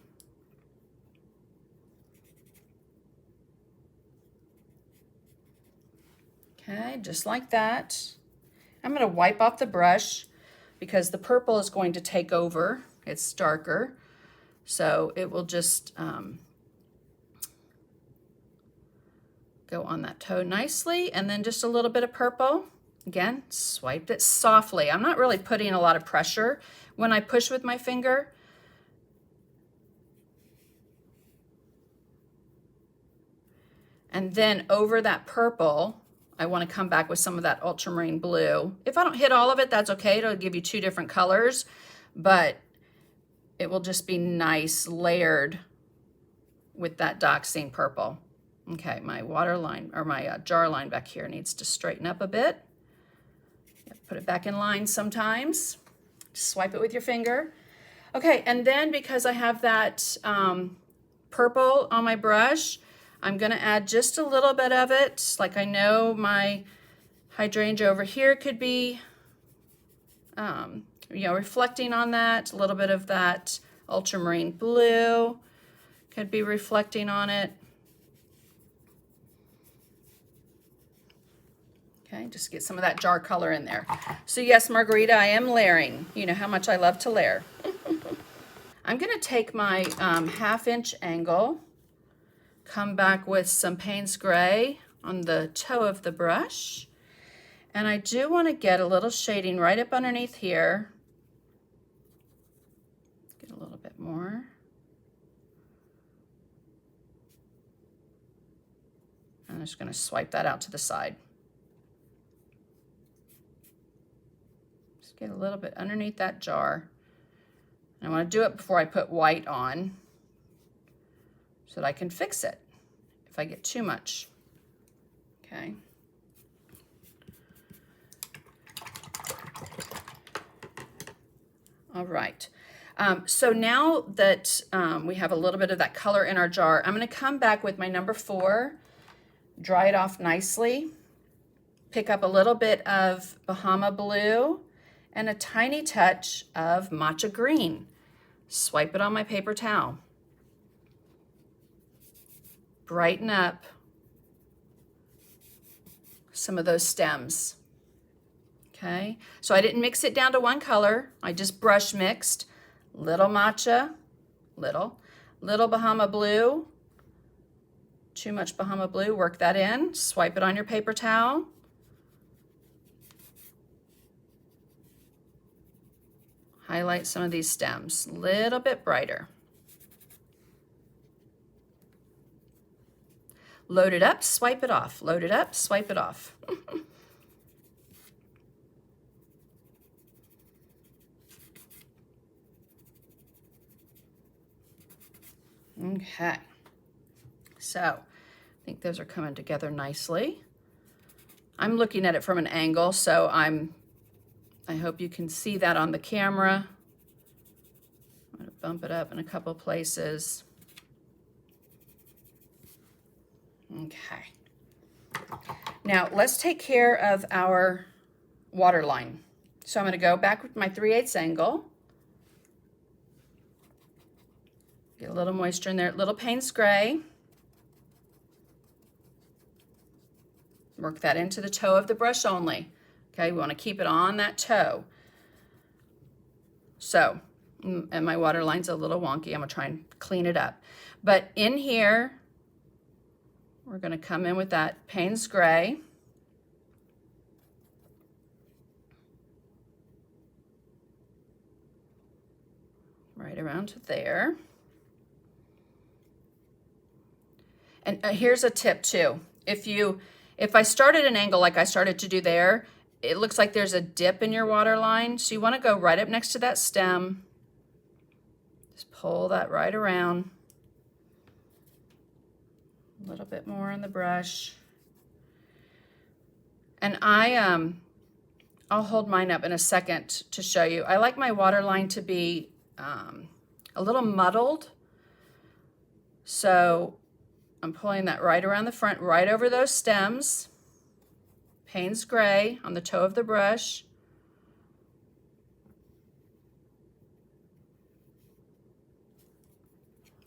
Okay, just like that. I'm going to wipe off the brush because the purple is going to take over It's darker, so it will just go on that toe nicely. And then just a little bit of purple. Again, swipe it softly. I'm not really putting a lot of pressure when I push with my finger. And then over that purple, I want to come back with some of that ultramarine blue. If I don't hit all of it, that's okay. It'll give you two different colors, but it will just be nice layered with that Dioxazine purple. Okay, my water line, or my jar line back here needs to straighten up a bit. Put it back in line sometimes. Just swipe it with your finger. Okay, and then because I have that purple on my brush, I'm gonna add just a little bit of it. Like I know my hydrangea over here could be, reflecting on that. A little bit of that ultramarine blue could be reflecting on it. Okay, just get some of that jar color in there. So yes, Margarita, I am layering. You know how much I love to layer. I'm gonna take my 1/2 inch angle, come back with some Payne's Gray on the toe of the brush. And I do want to get a little shading right up underneath here. Get a little bit more. I'm just going to swipe that out to the side. Just get a little bit underneath that jar. And I want to do it before I put white on so that I can fix it if I get too much. Okay. All right. So now that we have a little bit of that color in our jar, I'm going to come back with my number 4, dry it off nicely, pick up a little bit of Bahama Blue and a tiny touch of Matcha Green. Swipe it on my paper towel. Brighten up some of those stems. Okay, so I didn't mix it down to one color. I just brush mixed. Little matcha, little Bahama Blue. Too much Bahama Blue, work that in. Swipe it on your paper towel. Highlight some of these stems, a little bit brighter. Load it up, swipe it off. Load it up, swipe it off. Okay, so I think those are coming together nicely. I'm looking at it from an angle, so I hope you can see that on the camera. I'm going to bump it up in a couple places. Okay. Now let's take care of our water line. So I'm going to go back with my 3/8 angle. Get a little moisture in there, little Payne's Gray. Work that into the toe of the brush only. Okay, we want to keep it on that toe. So, and my water line's a little wonky. I'm going to try and clean it up. But in here, we're going to come in with that Payne's Gray. Right around to there. And here's a tip too. If I start at an angle like I started to do there, it looks like there's a dip in your water line. So you want to go right up next to that stem. Just pull that right around. A little bit more on the brush. And I'll hold mine up in a second to show you. I like my water line to be a little muddled. So I'm pulling that right around the front, right over those stems. Payne's Gray on the toe of the brush.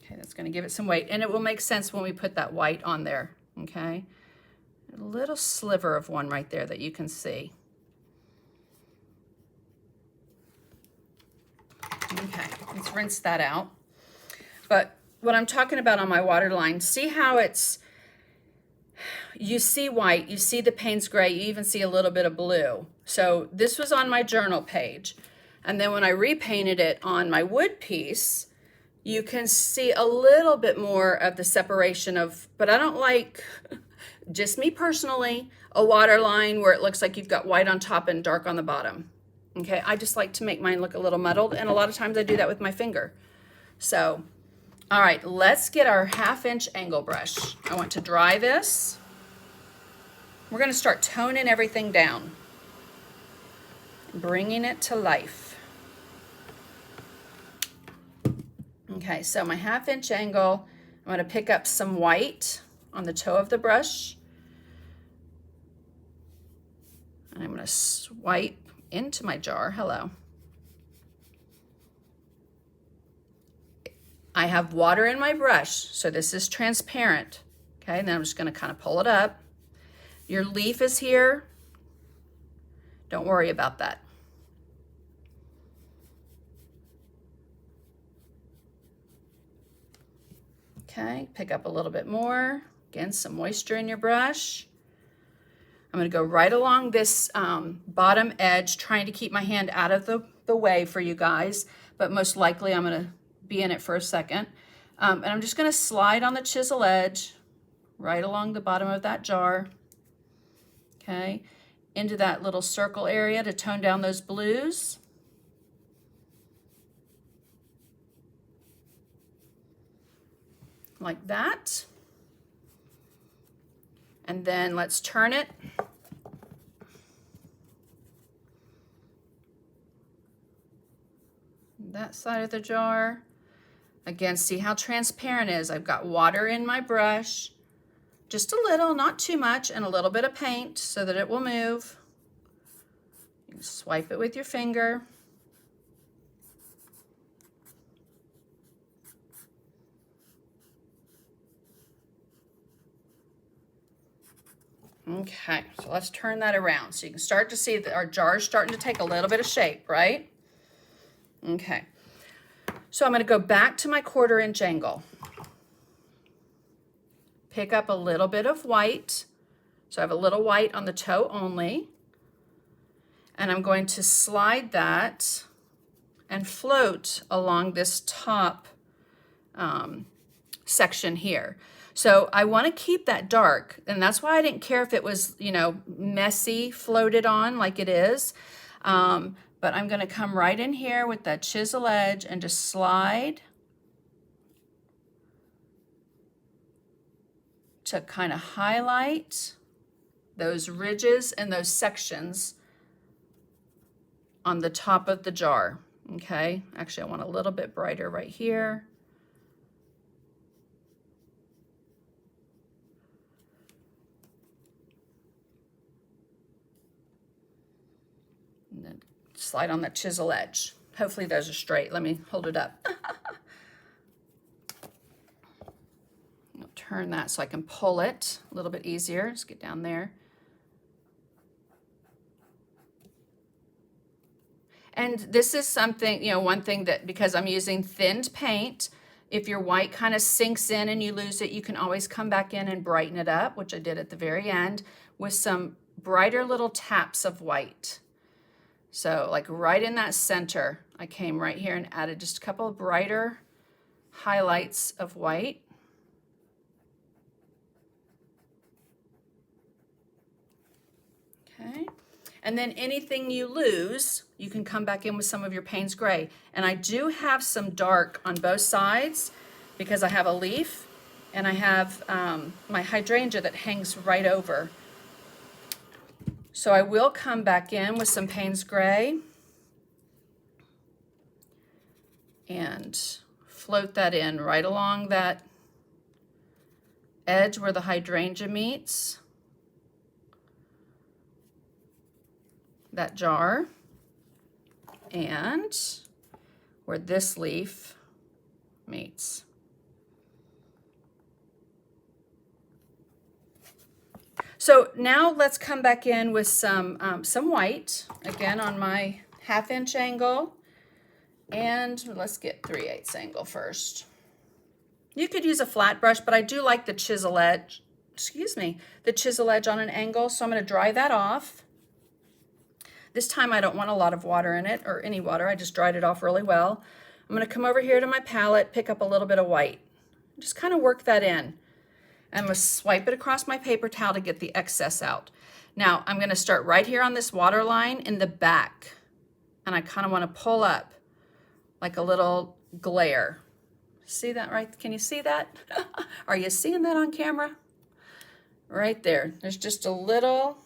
Okay, that's going to give it some weight, and it will make sense when we put that white on there, okay? A little sliver of one right there that you can see. Okay, rinse that out. But what I'm talking about on my waterline, see how it's, you see white, you see the Payne's gray, you even see a little bit of blue. So this was on my journal page. And then when I repainted it on my wood piece, you can see a little bit more of the separation of, but I don't like, just me personally, a waterline where it looks like you've got white on top and dark on the bottom. Okay, I just like to make mine look a little muddled, and a lot of times I do that with my finger. So, all right, let's get our 1/2-inch angle brush. I want to dry this. We're gonna start toning everything down, bringing it to life. Okay, so my 1/2-inch angle, I'm gonna pick up some white on the toe of the brush. And I'm gonna swipe into my jar. Hello. I have water in my brush, so this is transparent. Okay, and then I'm just gonna kind of pull it up. Your leaf is here. Don't worry about that. Okay, pick up a little bit more. Again, some moisture in your brush. I'm gonna go right along this bottom edge, trying to keep my hand out of the way for you guys, but most likely I'm gonna be in it for a second. And I'm just gonna slide on the chisel edge right along the bottom of that jar, okay, into that little circle area to tone down those blues. Like that. And then let's turn it. That side of the jar. Again, see how transparent it is. I've got water in my brush, just a little, not too much, and a little bit of paint so that it will move. You can swipe it with your finger. Okay, so let's turn that around. So you can start to see that our jar is starting to take a little bit of shape, right? Okay, so I'm gonna go back to my 1/4-inch angle. Pick up a little bit of white. So I have a little white on the toe only. And I'm going to slide that and float along this top section here. So I want to keep that dark, and that's why I didn't care if it was, you know, messy floated on like it is. But I'm going to come right in here with that chisel edge and just slide to kind of highlight those ridges and those sections on the top of the jar. Okay, actually I want a little bit brighter right here. And then slide on that chisel edge. Hopefully those are straight. Let me hold it up. I'll turn that so I can pull it a little bit easier. Just get down there. And this is something, you know, one thing that, because I'm using thinned paint, if your white kind of sinks in and you lose it, you can always come back in and brighten it up, which I did at the very end, with some brighter little taps of white. So like right in that center, I came right here and added just a couple of brighter highlights of white. Okay. And then anything you lose, you can come back in with some of your Payne's gray. And I do have some dark on both sides because I have a leaf and I have my hydrangea that hangs right over. So I will come back in with some Payne's gray and float that in right along that edge where the hydrangea meets that jar and where this leaf meets. So now let's come back in with some white, again on my 1/2-inch angle. And let's get 3/8 angle first. You could use a flat brush, but I do like the chisel edge, the chisel edge on an angle. So I'm going to dry that off. This time I don't want a lot of water in it, or any water. I just dried it off really well. I'm going to come over here to my palette, pick up a little bit of white. Just kind of work that in. I'm going to swipe it across my paper towel to get the excess out. Now I'm going to start right here on this water line in the back. And I kind of want to pull up like a little glare. See that right? Can you see that? Are you seeing that on camera? Right there. There's just a little,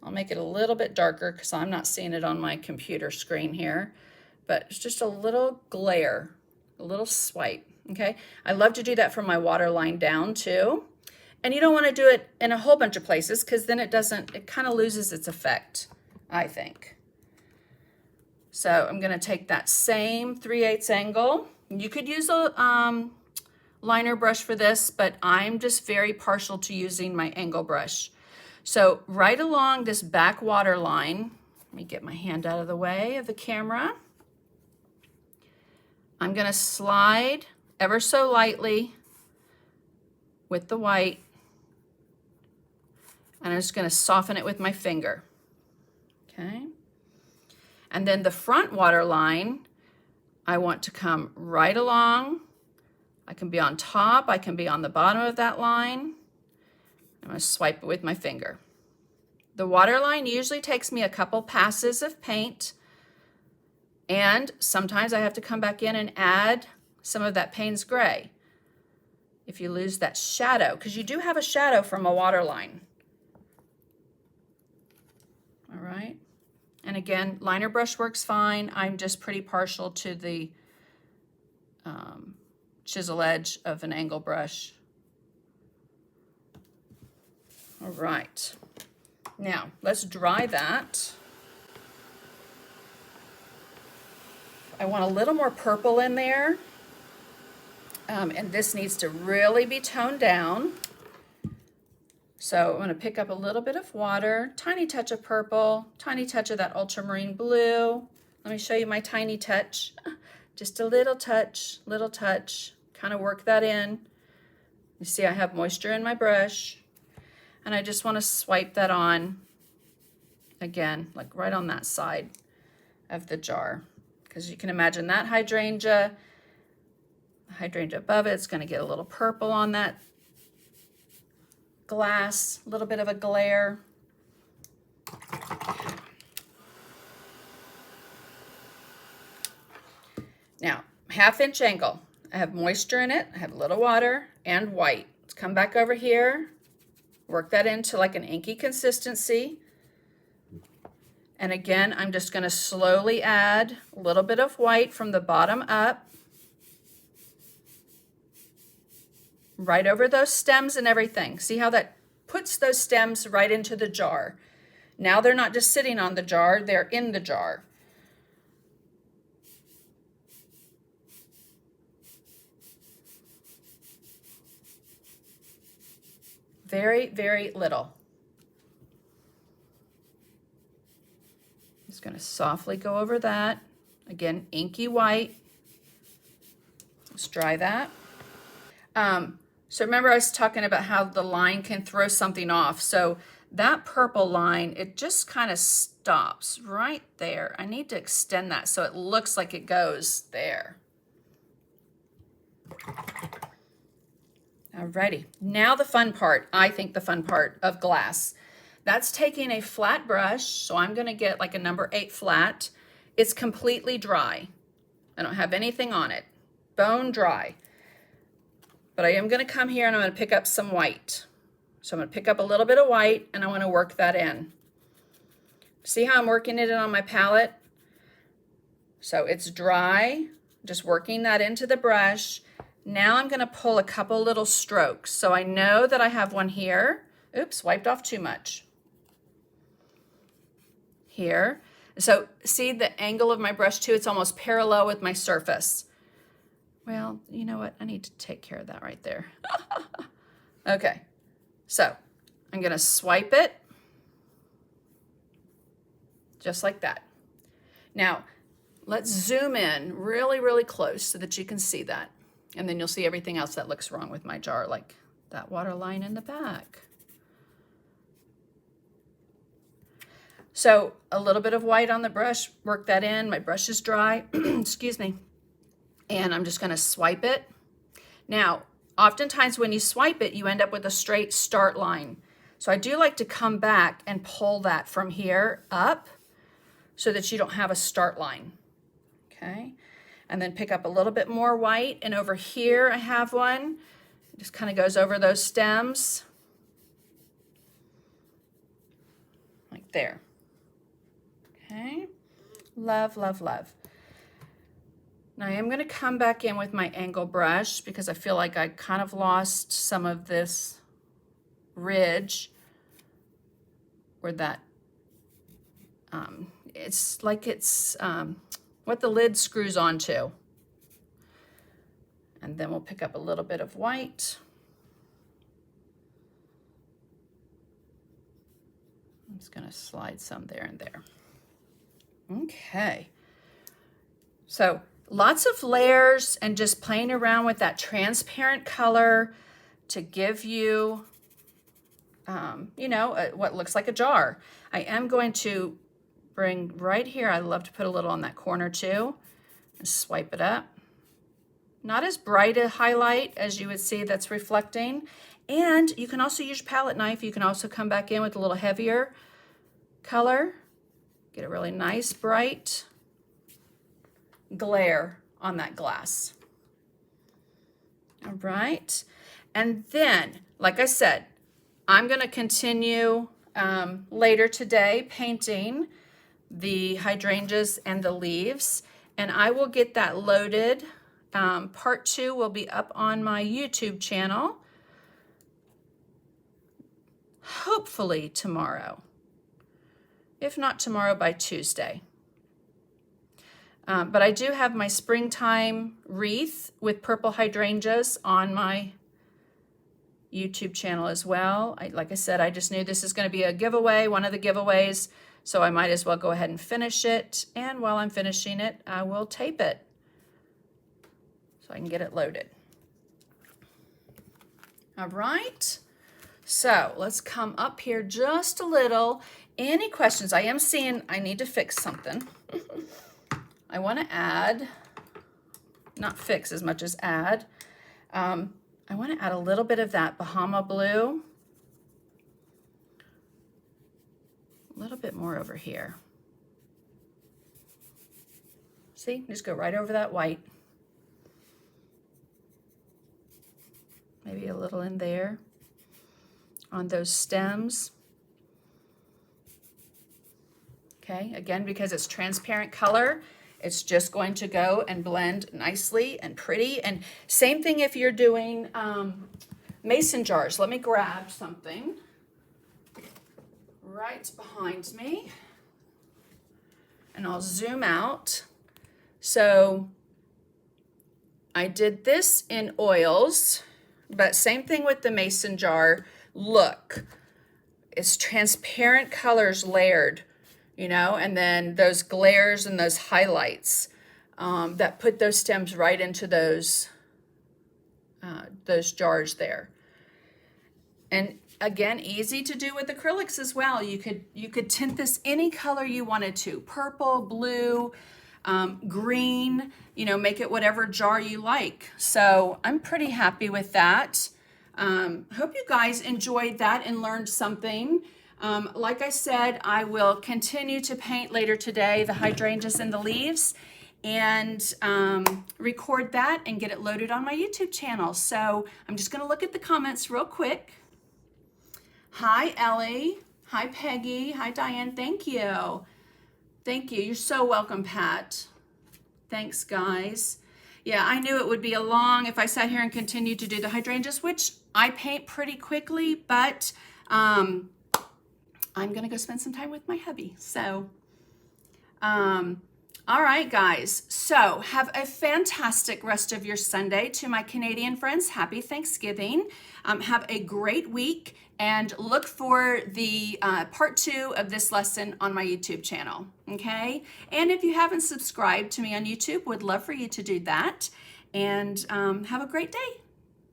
I'll make it a little bit darker because I'm not seeing it on my computer screen here, but it's just a little glare, a little swipe, okay? I love to do that from my water line down too. And you don't want to do it in a whole bunch of places because then it kind of loses its effect, I think. So I'm going to take that same 3/8 angle. You could use a liner brush for this, but I'm just very partial to using my angle brush. So right along this back water line, let me get my hand out of the way of the camera. I'm going to slide ever so lightly with the white, and I'm just going to soften it with my finger. Okay. And then the front water line, I want to come right along. I can be on top, I can be on the bottom of that line. I'm going to swipe it with my finger. The water line usually takes me a couple passes of paint, and sometimes I have to come back in and add some of that Payne's Gray if you lose that shadow, because you do have a shadow from a water line. All right. And again, liner brush works fine. I'm just pretty partial to the chisel edge of an angle brush. All right. Now, let's dry that. I want a little more purple in there. And this needs to really be toned down. So I'm going to pick up a little bit of water, tiny touch of purple, tiny touch of that ultramarine blue. Let me show you my tiny touch. Just a little touch, kind of work that in. You see I have moisture in my brush, and I just want to swipe that on again, like right on that side of the jar. Because you can imagine that hydrangea, the hydrangea above it's going to get a little purple on that glass, a little bit of a glare. Now, 1/2 inch angle. I have moisture in it, I have a little water and white. Let's come back over here, work that into like an inky consistency. And again, I'm just going to slowly add a little bit of white from the bottom up, right over those stems and everything. See how that puts those stems right into the jar. Now they're not just sitting on the jar, they're in the jar. Very, very little. Just going to softly go over that. Again, inky white. Let's dry that. So remember I was talking about how the line can throw something off. So that purple line, it just kind of stops right there. I need to extend that so it looks like it goes there. Alrighty, now the fun part, I think the fun part of glass. That's taking a flat brush, so I'm gonna get like a number 8 flat. It's completely dry. I don't have anything on it, bone dry. But I am going to come here and I'm going to pick up some white. So I'm going to pick up a little bit of white and I want to work that in. See how I'm working it in on my palette? So it's dry, just working that into the brush. Now I'm going to pull a couple little strokes. So I know that I have one here. Oops, wiped off too much. Here. So see the angle of my brush too? It's almost parallel with my surface. Well, you know what? I need to take care of that right there. Okay, so I'm going to swipe it just like that. Now, let's zoom in really, really close so that you can see that. And then you'll see everything else that looks wrong with my jar, like that water line in the back. So a little bit of white on the brush, work that in. My brush is dry, excuse me. And I'm just gonna swipe it. Now, oftentimes when you swipe it, you end up with a straight start line. So I do like to come back and pull that from here up so that you don't have a start line, okay? And then pick up a little bit more white, and over here I have one. It just kind of goes over those stems, like there. Okay, love, love, love. Now I am going to come back in with my angle brush because I feel like I kind of lost some of this ridge where that, it's like it's what the lid screws onto. And then we'll pick up a little bit of white. I'm just going to slide some there and there. Okay. So lots of layers and just playing around with that transparent color to give you, you know, what looks like a jar. I am going to bring right here, I love to put a little on that corner too, and swipe it up. Not as bright a highlight as you would see that's reflecting. And you can also use your palette knife. You can also come back in with a little heavier color. Get a really nice bright glare on that glass. All right. And then, like I said, I'm going to continue later today painting the hydrangeas and the leaves, and I will get that loaded. Part 2 will be up on my YouTube channel, hopefully tomorrow. If not tomorrow, by Tuesday. But I do have my springtime wreath with purple hydrangeas on my YouTube channel as well. Like I said, I just knew this is going to be a giveaway, one of the giveaways, so I might as well go ahead and finish it. And while I'm finishing it, I will tape it so I can get it loaded. All right, so let's come up here just a little. Any questions? I am seeing I need to fix something. I want to add, not fix as much as add. I want to add a little bit of that Bahama blue. A little bit more over here. See, just go right over that white. Maybe a little in there on those stems. Okay, again, because it's transparent color, it's just going to go and blend nicely and pretty. And same thing if you're doing mason jars. Let me grab something right behind me and I'll zoom out. So I did this in oils, but same thing with the mason jar. Look, it's transparent colors layered, you know, and then those glares and those highlights that put those stems right into those jars there. And again, easy to do with acrylics as well. You could tint this any color you wanted to, purple, blue, green, you know, make it whatever jar you like. So I'm pretty happy with that. Hope you guys enjoyed that and learned something. Like I said, I will continue to paint later today the hydrangeas and the leaves and record that and get it loaded on my YouTube channel. So I'm just going to look at the comments real quick. Hi, Ellie. Hi, Peggy. Hi, Diane. Thank you. Thank you. You're so welcome, Pat. Thanks, guys. Yeah, I knew it would be a long if I sat here and continued to do the hydrangeas, which I paint pretty quickly, but I'm going to go spend some time with my hubby. So All right, guys. So have a fantastic rest of your Sunday. To my Canadian friends, happy Thanksgiving. Have a great week, and look for the part 2 of this lesson on my YouTube channel, okay? And if you haven't subscribed to me on YouTube, would love for you to do that. And have a great day.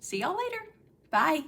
See y'all later. Bye.